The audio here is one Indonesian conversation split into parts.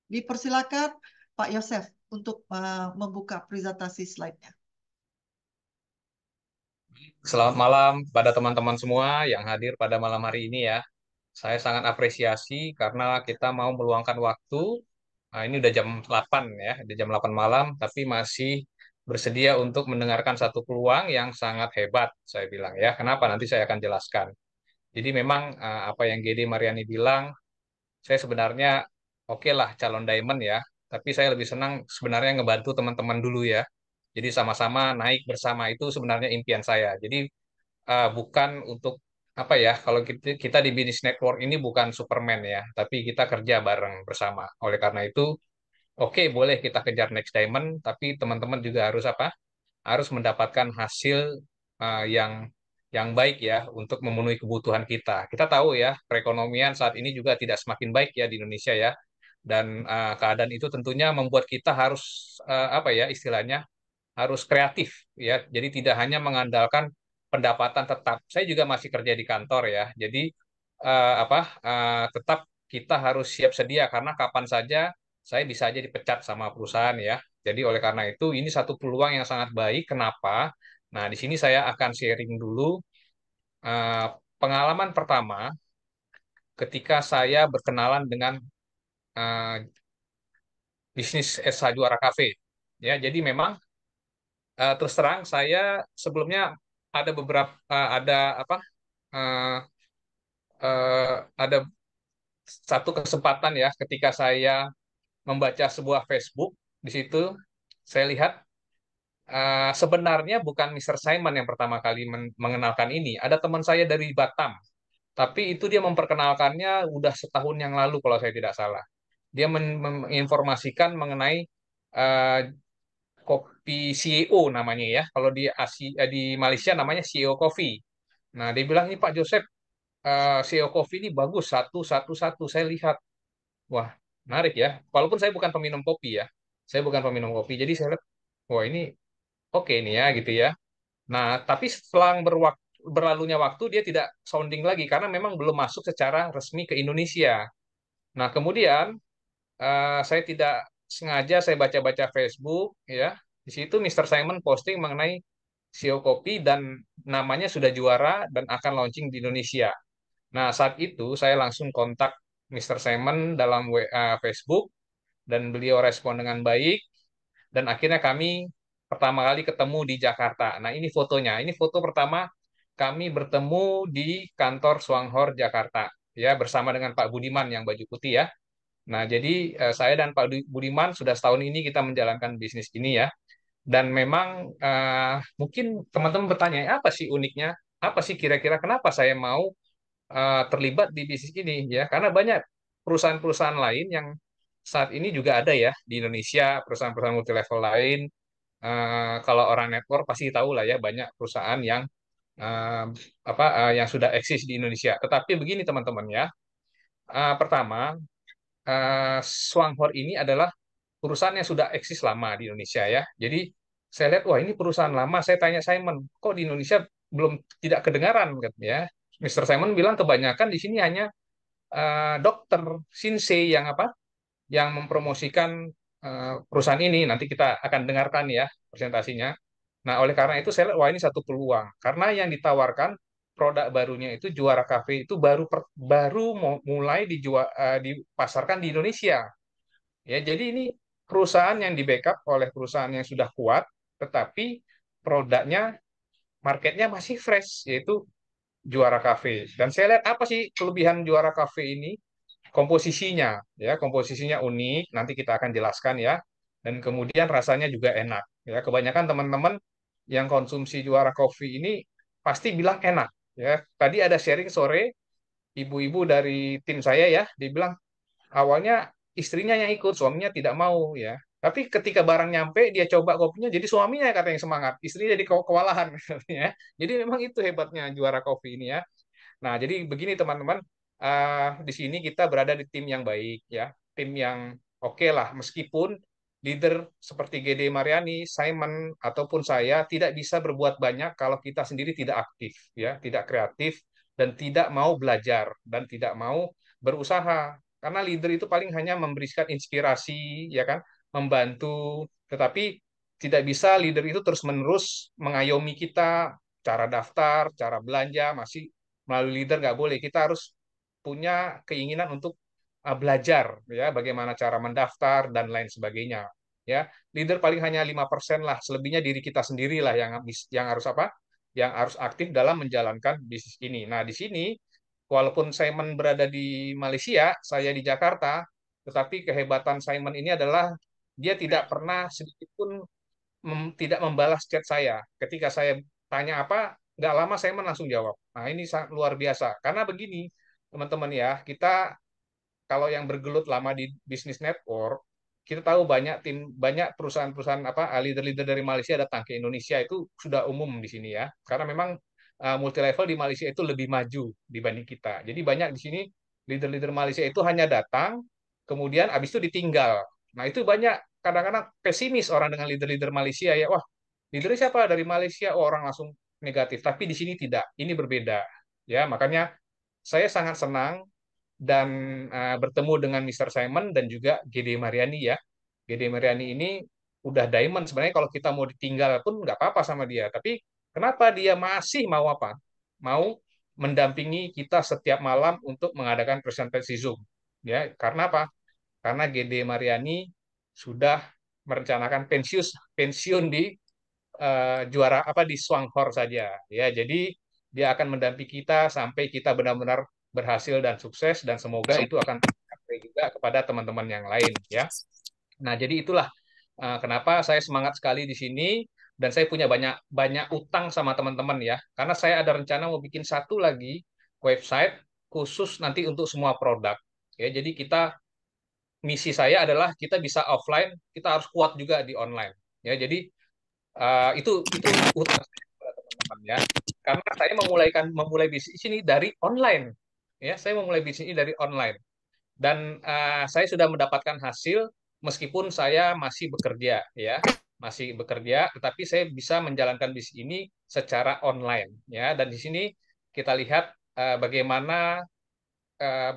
Dipersilakan Pak Yosef untuk membuka presentasi slide-nya. Selamat malam pada teman-teman semua yang hadir pada malam hari ini ya. Saya sangat apresiasi karena kita mau meluangkan waktu. Nah, ini udah jam 8 ya, udah jam 8 malam, tapi masih bersedia untuk mendengarkan satu peluang yang sangat hebat, saya bilang ya. Kenapa? Nanti saya akan jelaskan. Jadi memang apa yang GD Mariani bilang, saya sebenarnya oke lah calon diamond ya, tapi saya lebih senang sebenarnya ngebantu teman-teman dulu ya. Jadi sama-sama naik bersama itu sebenarnya impian saya. Jadi bukan untuk apa ya, kalau kita di bisnis network ini bukan Superman ya, tapi kita kerja bareng bersama. Oleh karena itu, oke boleh kita kejar next diamond, tapi teman-teman juga harus apa? Harus mendapatkan hasil yang baik ya untuk memenuhi kebutuhan kita. Kita tahu ya, perekonomian saat ini juga tidak semakin baik ya di Indonesia ya. Dan keadaan itu tentunya membuat kita harus apa ya istilahnya harus kreatif ya. Jadi tidak hanya mengandalkan pendapatan tetap. Saya juga masih kerja di kantor ya. Jadi tetap kita harus siap sedia karena kapan saja saya bisa aja dipecat sama perusahaan ya. Jadi oleh karena itu ini satu peluang yang sangat baik. Kenapa? Nah, di sini saya akan sharing dulu eh, pengalaman pertama ketika saya berkenalan dengan eh, bisnis Esa Juara Cafe. Ya, jadi memang terus terang saya sebelumnya ada beberapa ada apa eh, ada satu kesempatan ya ketika saya membaca sebuah Facebook di situ saya lihat sebenarnya bukan Mr. Simon yang pertama kali mengenalkan ini, ada teman saya dari Batam, tapi itu dia memperkenalkannya udah setahun yang lalu kalau saya tidak salah. Dia menginformasikan mengenai eh, kopi CEO namanya ya. Kalau di di Malaysia namanya CEO Coffee. Nah, dia bilang ini Pak Joseph, CEO Coffee ini bagus satu satu satu. Saya lihat, wah menarik ya. Walaupun saya bukan peminum kopi ya, saya bukan peminum kopi. Jadi saya lihat, wah ini oke nih ya gitu ya. Nah, tapi setelah berlalunya waktu dia tidak sounding lagi karena memang belum masuk secara resmi ke Indonesia. Nah, kemudian saya tidak sengaja saya baca-baca Facebook ya. Di situ Mr. Simon posting mengenai CEO Kopi dan namanya sudah juara dan akan launching di Indonesia. Nah, saat itu saya langsung kontak Mr. Simon dalam WA Facebook dan beliau respon dengan baik dan akhirnya kami pertama kali ketemu di Jakarta. Nah, ini fotonya. Ini foto pertama kami bertemu di kantor Swanghor Jakarta ya bersama dengan Pak Budiman yang baju putih ya. Nah, jadi saya dan Pak Budiman sudah setahun ini kita menjalankan bisnis ini ya. Dan memang mungkin teman-teman bertanya, apa sih uniknya? Apa sih kira-kira kenapa saya mau terlibat di bisnis ini ya? Karena banyak perusahaan-perusahaan lain yang saat ini juga ada ya di Indonesia, perusahaan-perusahaan multilevel lain. Kalau orang network pasti tahu lah ya banyak perusahaan yang eh, yang sudah eksis di Indonesia. Tetapi begini teman-teman ya. Pertama, Swanghor ini adalah perusahaan yang sudah eksis lama di Indonesia ya. Jadi saya lihat wah ini perusahaan lama. Saya tanya Simon, kok di Indonesia belum tidak kedengaran ya. Mr. Simon bilang kebanyakan di sini hanya dokter Shinsei yang apa? Yang mempromosikan perusahaan ini. Nanti kita akan dengarkan ya presentasinya. Nah, oleh karena itu saya lihat wah ini satu peluang karena yang ditawarkan produk barunya itu Juara Cafe itu baru mulai dipasarkan di Indonesia. Ya, jadi ini perusahaan yang di backup oleh perusahaan yang sudah kuat, tetapi produknya, marketnya masih fresh, yaitu Juara Cafe. Dan saya lihat apa sih kelebihan Juara Cafe ini? Komposisinya, ya, komposisinya unik. Nanti kita akan jelaskan ya. Dan kemudian rasanya juga enak. Ya, kebanyakan teman-teman yang konsumsi Juara Coffee ini pasti bilang enak. Ya, tadi ada sharing sore ibu-ibu dari tim saya ya, dibilang awalnya istrinya yang ikut, suaminya tidak mau ya. Tapi ketika barang nyampe, dia coba kopinya, jadi suaminya katanya yang semangat, istrinya jadi kewalahan ya. Jadi memang itu hebatnya juara kopi ini ya. Nah, jadi begini teman-teman, di sini kita berada di tim yang baik ya, tim yang oke lah, meskipun leader seperti GD Mariani, Simon ataupun saya tidak bisa berbuat banyak kalau kita sendiri tidak aktif ya, tidak kreatif dan tidak mau belajar dan tidak mau berusaha. Karena leader itu paling hanya memberikan inspirasi, ya kan, membantu, tetapi tidak bisa leader itu terus-menerus mengayomi kita, cara daftar, cara belanja, masih melalui leader nggak boleh. Kita harus punya keinginan untuk belajar, ya, bagaimana cara mendaftar dan lain sebagainya. Ya, leader paling hanya 5% lah, selebihnya diri kita sendiri lah yang harus apa? Yang harus aktif dalam menjalankan bisnis ini. Nah, di sini walaupun Simon berada di Malaysia, saya di Jakarta, tetapi kehebatan Simon ini adalah dia tidak pernah sedikit pun tidak membalas chat saya. Ketika saya tanya apa, nggak lama Simon langsung jawab. Nah, ini sangat luar biasa. Karena begini, teman-teman ya, kita kalau yang bergelut lama di bisnis network, kita tahu banyak perusahaan-perusahaan apa leader-leader dari Malaysia datang ke Indonesia itu sudah umum di sini ya. Karena memang multi level di Malaysia itu lebih maju dibanding kita. Jadi banyak di sini leader-leader Malaysia itu hanya datang, kemudian habis itu ditinggal. Nah, itu banyak kadang-kadang pesimis orang dengan leader-leader Malaysia ya. Wah, leadernya siapa dari Malaysia? Oh, orang langsung negatif. Tapi di sini tidak. Ini berbeda. Ya, makanya saya sangat senang dan bertemu dengan Mr. Simon dan juga GD Mariani ya. GD Mariani ini udah diamond sebenarnya kalau kita mau ditinggal pun nggak apa-apa sama dia. Tapi kenapa dia masih mau apa? Mau mendampingi kita setiap malam untuk mengadakan presentasi Zoom. Ya, karena apa? Karena GD Mariani sudah merencanakan pensiun di juara apa di Swanghor saja ya. Jadi dia akan mendampingi kita sampai kita benar-benar berhasil dan sukses dan semoga itu akan sampai juga kepada teman-teman yang lain ya. Nah, jadi itulah kenapa saya semangat sekali di sini dan saya punya banyak banyak utang sama teman-teman ya. Karena saya ada rencana mau bikin satu lagi website khusus nanti untuk semua produk. Ya, jadi misi saya adalah kita bisa offline, kita harus kuat juga di online. Ya, jadi itu utang saya kepada teman-teman ya. Karena saya memulai bisnis ini dari online. Ya, saya memulai bisnis ini dari online. Dan saya sudah mendapatkan hasil meskipun saya masih bekerja ya. Masih bekerja, tetapi saya bisa menjalankan bisnis ini secara online ya. Dan di sini kita lihat bagaimana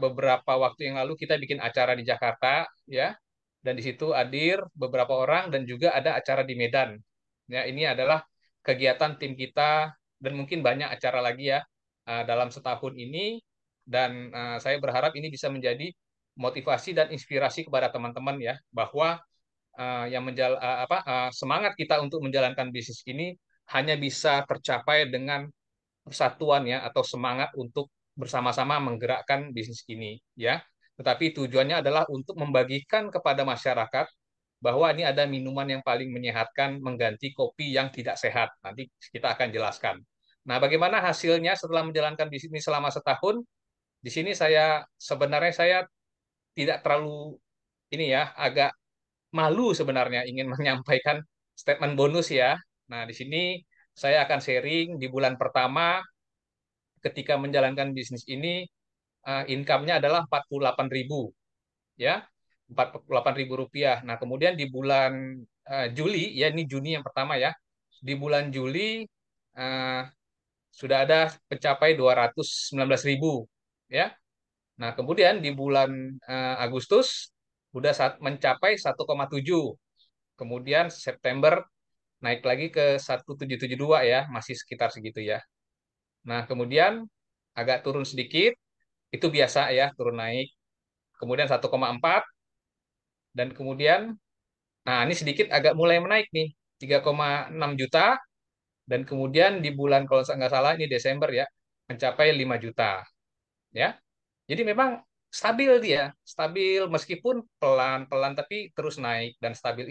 beberapa waktu yang lalu kita bikin acara di Jakarta ya, dan di situ hadir beberapa orang dan juga ada acara di Medan. Ya, ini adalah kegiatan tim kita dan mungkin banyak acara lagi ya dalam setahun ini dan saya berharap ini bisa menjadi motivasi dan inspirasi kepada teman-teman ya bahwa semangat kita untuk menjalankan bisnis ini hanya bisa tercapai dengan persatuan ya atau semangat untuk bersama-sama menggerakkan bisnis ini ya. Tetapi tujuannya adalah untuk membagikan kepada masyarakat bahwa ini ada minuman yang paling menyehatkan mengganti kopi yang tidak sehat. Nanti kita akan jelaskan. Nah, bagaimana hasilnya setelah menjalankan bisnis ini selama setahun? Di sini sebenarnya saya tidak terlalu ini ya, agak malu sebenarnya ingin menyampaikan statement bonus ya. Nah, di sini saya akan sharing di bulan pertama ketika menjalankan bisnis ini income-nya adalah 48.000 ya. 48.000 rupiah. Nah, kemudian di bulan Juli ya ini Juni yang pertama ya. Di bulan Juli uh, sudah ada mencapai 219.000 ya. Nah, kemudian di bulan Agustus sudah mencapai 1,7. Kemudian September naik lagi ke 1,772 ya, masih sekitar segitu ya. Nah, kemudian agak turun sedikit, itu biasa ya, turun naik. Kemudian 1,4 dan kemudian nah ini sedikit agak mulai menaik nih, 3,6 juta dan kemudian di bulan kalau nggak salah ini Desember ya, mencapai 5 juta ya. Jadi memang stabil dia, stabil meskipun pelan-pelan tapi terus naik dan stabil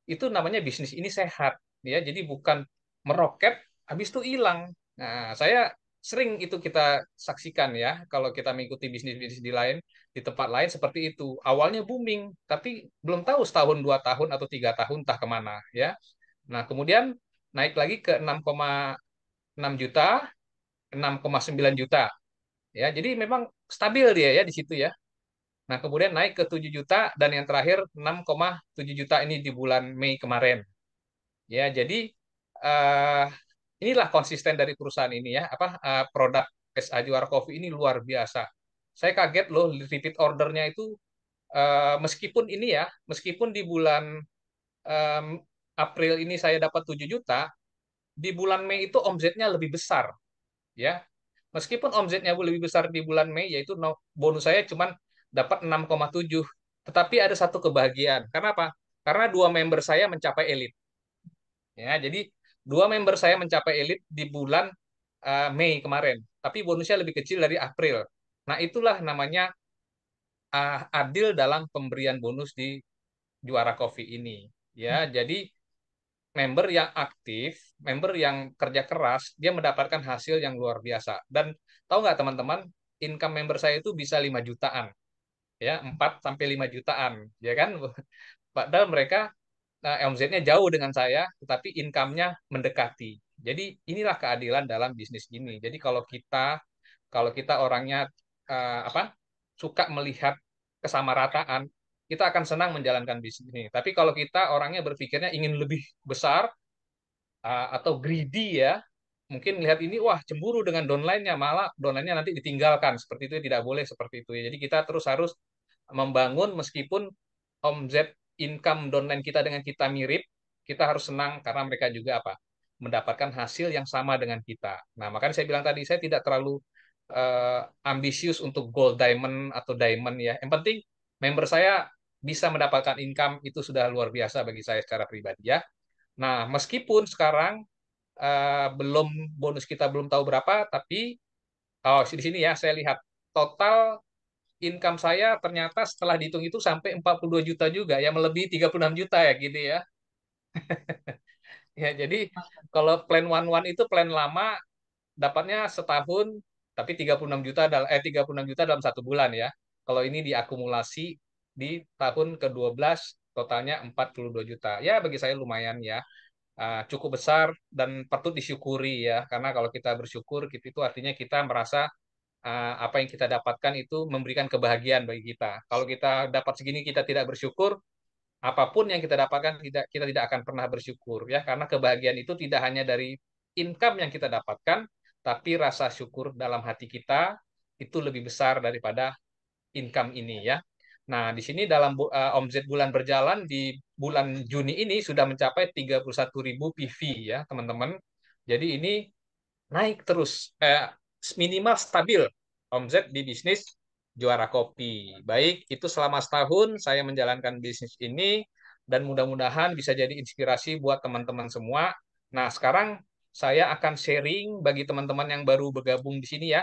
itu namanya bisnis ini sehat ya. Jadi bukan meroket habis itu hilang. Nah, saya sering itu kita saksikan ya kalau kita mengikuti bisnis-bisnis di tempat lain seperti itu. Awalnya booming, tapi belum tahu setahun, 2 tahun atau 3 tahun entah kemana ya. Nah, kemudian naik lagi ke 6,6 juta, 6,9 juta ya. Jadi memang stabil dia ya di situ ya. Nah, kemudian naik ke 7 juta dan yang terakhir 6,7 juta ini di bulan Mei kemarin. Ya, jadi eh, inilah konsisten dari perusahaan ini ya, produk SA Juara Coffee ini luar biasa. Saya kaget loh repeat ordernya itu meskipun ini ya, meskipun di bulan em, April ini saya dapat 7 juta, di bulan Mei itu omsetnya lebih besar ya. Meskipun omsetnya lebih besar di bulan Mei, yaitu bonus saya cuma dapat 6,7. Tetapi ada satu kebahagiaan. Karena apa? Karena dua member saya mencapai elit. Ya, jadi dua member saya mencapai elit di bulan Mei kemarin. Tapi bonusnya lebih kecil dari April. Nah, itulah namanya adil dalam pemberian bonus di Juara Coffee ini. Ya, jadi member yang aktif, member yang kerja keras, dia mendapatkan hasil yang luar biasa. Dan tahu nggak teman-teman, income member saya itu bisa 5 jutaan, ya 4 sampai 5 jutaan, ya kan? Padahal mereka omzetnya jauh dengan saya, tetapi income-nya mendekati. Jadi inilah keadilan dalam bisnis ini. Jadi kalau kita orangnya apa suka melihat kesamarataan, kita akan senang menjalankan bisnis ini. Tapi kalau kita orangnya berpikirnya ingin lebih besar atau greedy ya, mungkin melihat ini wah cemburu dengan downline-nya, malah downline-nya nanti ditinggalkan. Seperti itu tidak boleh seperti itu ya. Jadi kita terus harus membangun meskipun omset income downline kita dengan kita mirip, kita harus senang karena mereka juga apa? Mendapatkan hasil yang sama dengan kita. Nah, makanya saya bilang tadi saya tidak terlalu ambisius untuk gold diamond atau diamond ya. Yang penting member saya bisa mendapatkan income itu sudah luar biasa bagi saya secara pribadi ya. Nah, meskipun sekarang belum bonus kita belum tahu berapa, tapi oh di sini ya saya lihat total income saya ternyata setelah dihitung itu sampai 42 juta juga ya, melebihi 36 juta ya gitu ya. Ya, jadi kalau plan one one itu plan lama dapatnya setahun tapi 36 juta 36 juta dalam 1 bulan ya. Kalau ini diakumulasi di tahun ke-12 totalnya 42 juta. Ya bagi saya lumayan ya. Cukup besar dan patut disyukuri ya. Karena kalau kita bersyukur itu artinya kita merasa apa yang kita dapatkan itu memberikan kebahagiaan bagi kita. Kalau kita dapat segini kita tidak bersyukur, apapun yang kita dapatkan kita tidak akan pernah bersyukur ya karena kebahagiaan itu tidak hanya dari income yang kita dapatkan, tapi rasa syukur dalam hati kita itu lebih besar daripada income ini ya. Nah, di sini dalam omset bulan berjalan di bulan Juni ini sudah mencapai 31.000 PV ya, teman-teman. Jadi ini naik terus, minimal stabil omset di bisnis Juara Kopi. Baik, itu selama setahun saya menjalankan bisnis ini dan mudah-mudahan bisa jadi inspirasi buat teman-teman semua. Nah, sekarang saya akan sharing bagi teman-teman yang baru bergabung di sini ya.